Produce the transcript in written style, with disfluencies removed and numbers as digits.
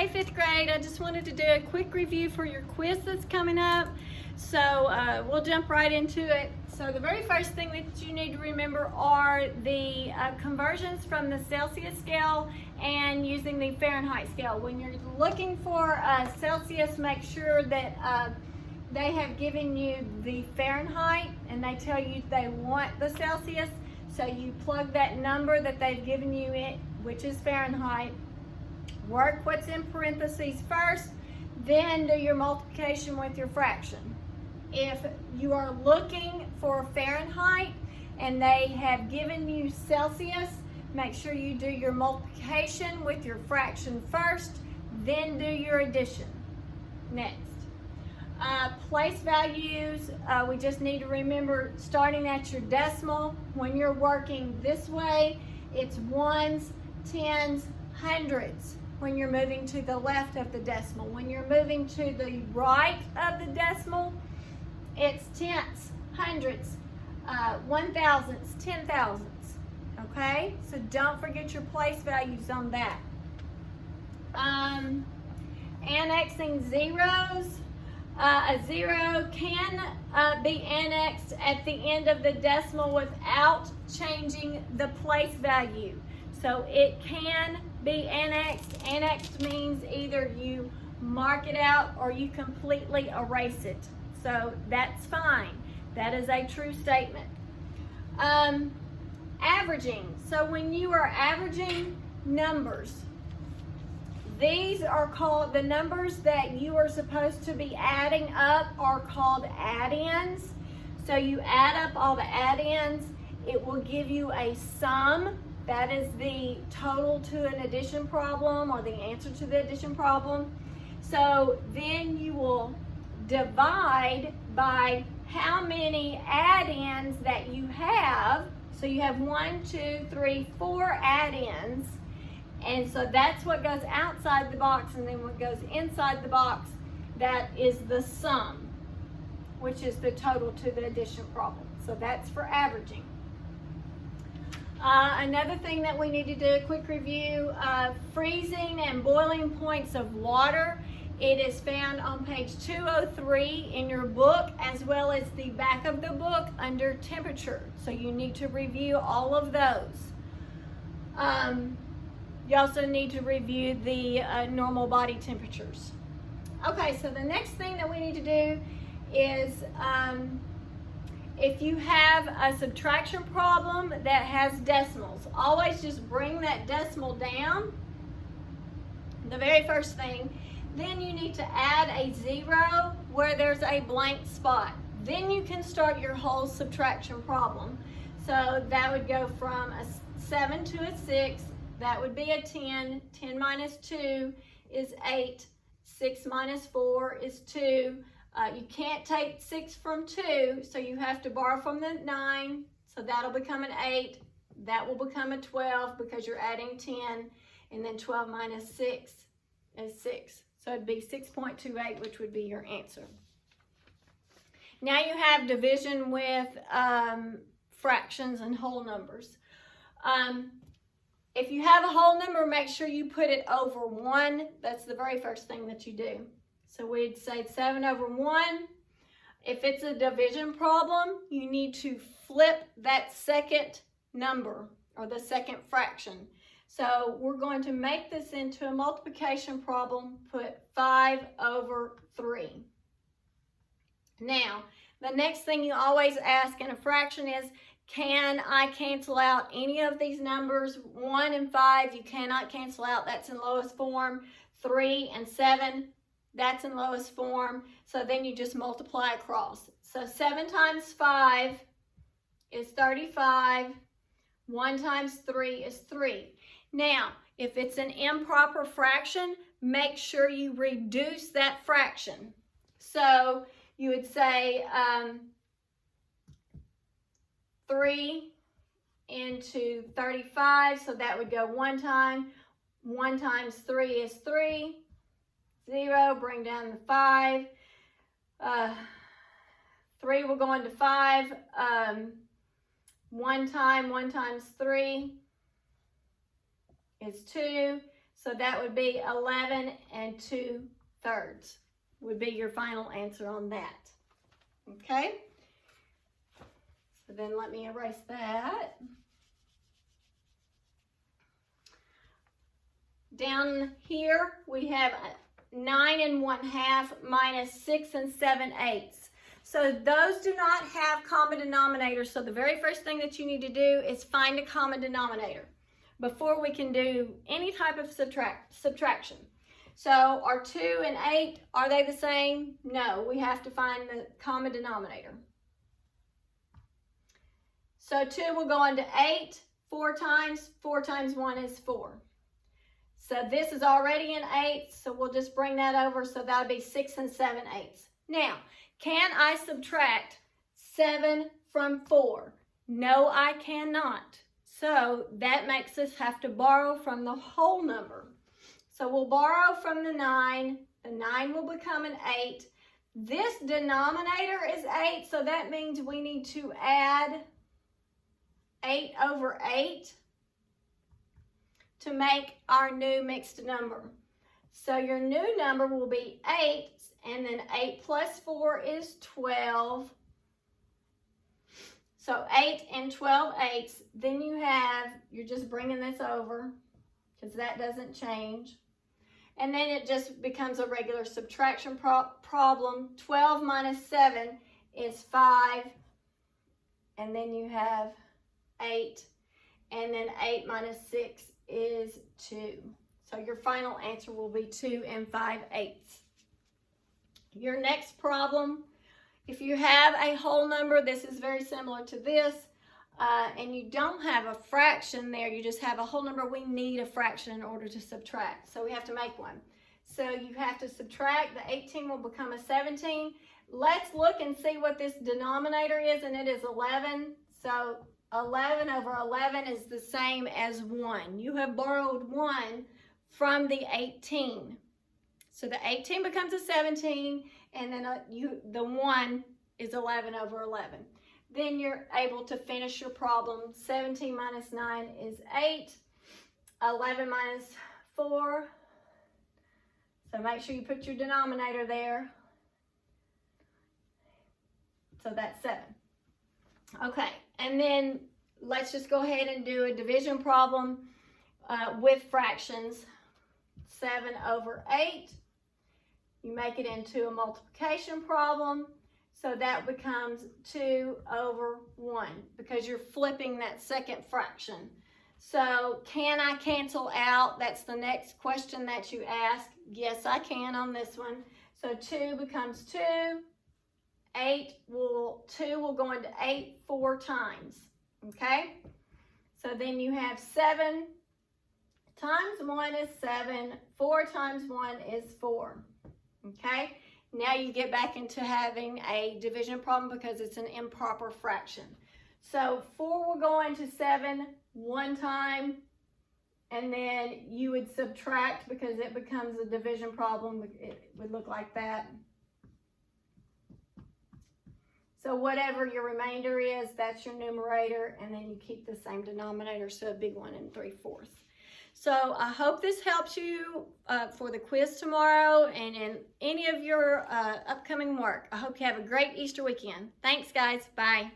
Hey 5th grade, I just wanted to do a quick review for your quiz that's coming up. So we'll jump right into it. So the very first thing that you need to remember are the conversions from the Celsius scale and using the Fahrenheit scale. When you're looking for Celsius, make sure that they have given you the Fahrenheit and they tell you they want the Celsius. So you plug that number that they've given you in, which is Fahrenheit. Work what's in parentheses first, then do your multiplication with your fraction. If you are looking for Fahrenheit and they have given you Celsius, make sure you do your multiplication with your fraction first, then do your addition next. Place values, we just need to remember starting at your decimal. When you're working this way, it's ones, tens, hundreds. When you're moving to the left of the decimal. When you're moving to the right of the decimal, it's tenths, hundreds, 1,000ths, 10,000ths. Okay, so don't forget your place values on that. Annexing zeros. A zero can be annexed at the end of the decimal without changing the place value. So it can be annexed. Annexed means either you mark it out or you completely erase it. So that's fine. That is a true statement. Averaging. So when you are averaging numbers, these are called, the numbers that you are supposed to be adding up are called add-ins. So you add up all the add-ins, it will give you a sum. That is the total to an addition problem or the answer to the addition problem. So then you will divide by how many add-ins that you have. So you have 1, 2, 3, 4 add-ins. And so that's what goes outside the box, and then what goes inside the box, that is the sum, which is the total to the addition problem. So that's for averaging. Another thing that we need to do, a quick review, freezing and boiling points of water. It is found on page 203 in your book, as well as the back of the book under temperature. So you need to review all of those. You also need to review the normal body temperatures. Okay, so the next thing that we need to do is if you have a subtraction problem that has decimals, always just bring that decimal down, the very first thing. Then you need to add a 0 where there's a blank spot. Then you can start your whole subtraction problem. So that would go from a 7 to a 6. That would be a 10. 10 minus 2 is 8. 6 minus 4 is 2. You can't take 6 from 2, so you have to borrow from the 9. So that'll become an 8. That will become a 12 because you're adding 10. And then 12 minus 6 is 6. So it'd be 6.28, which would be your answer. Now you have division with fractions and whole numbers. If you have a whole number, make sure you put it over 1. That's the very first thing that you do. So we'd say 7 over 1. If it's a division problem, you need to flip that second number or the second fraction. So we're going to make this into a multiplication problem, put 5 over 3. Now, the next thing you always ask in a fraction is, can I cancel out any of these numbers? 1 and 5, you cannot cancel out. That's in lowest form. 3 and 7, that's in lowest form. So then you just multiply across. So 7 times 5 is 35. 1 times 3 is 3. Now, if it's an improper fraction, make sure you reduce that fraction. So you would say 3 into 35, so that would go 1 time. 1 times 3 is 3. 0, bring down the 5. 3 will go into 5. 1 times 3 is 2. So that would be 11 2/3 would be your final answer on that. Okay? So then let me erase that. Down here we have 9 1/2 minus 6 7/8. So those do not have common denominators. So the very first thing that you need to do is find a common denominator before we can do any type of subtraction. So are 2 and 8, are they the same? No, we have to find the common denominator. So 2 will go into 8 4 times. 4 times 1 is 4. So this is already an 8, so we'll just bring that over. So that would be 6 7/8. Now, can I subtract 7 from 4? No, I cannot. So that makes us have to borrow from the whole number. So we'll borrow from the 9. The 9 will become an 8. This denominator is 8, so that means we need to add 8 over 8 to make our new mixed number. So your new number will be 8, and then 8 plus 4 is 12. So 8 and 12/8. Then you're just bringing this over because that doesn't change. And then it just becomes a regular subtraction problem. 12 minus 7 is 5. And then you have 8. And then 8 minus 6 is 2. So your final answer will be 2 5/8. Your next problem, if you have a whole number, this is very similar to this, and you don't have a fraction there, you just have a whole number, we need a fraction in order to subtract. So we have to make one. So you have to subtract, the 18 will become a 17. Let's look and see what this denominator is, and it is 11. So 11 over 11 is the same as 1. You have borrowed 1 from the 18. So the 18 becomes a 17, and then the 1 is 11 over 11. Then you're able to finish your problem. 17 minus 9 is 8. 11 minus 4. So make sure you put your denominator there. So that's 7. Okay, and then let's just go ahead and do a division problem with fractions. 7 over 8. You make it into a multiplication problem. So that becomes 2 over 1 because you're flipping that second fraction. So can I cancel out? That's the next question that you ask. Yes, I can on this one. So 2 becomes 2. 2 will go into 8 4 times. Okay? So then you have 7 times 1 is 7. 4 times 1 is 4. Okay? Now you get back into having a division problem because it's an improper fraction. So 4 will go into 7 one time, and then you would subtract because it becomes a division problem. It would look like that. So whatever your remainder is, that's your numerator, and then you keep the same denominator, so a big 1 3/4. So I hope this helps you for the quiz tomorrow and in any of your upcoming work. I hope you have a great Easter weekend. Thanks, guys. Bye.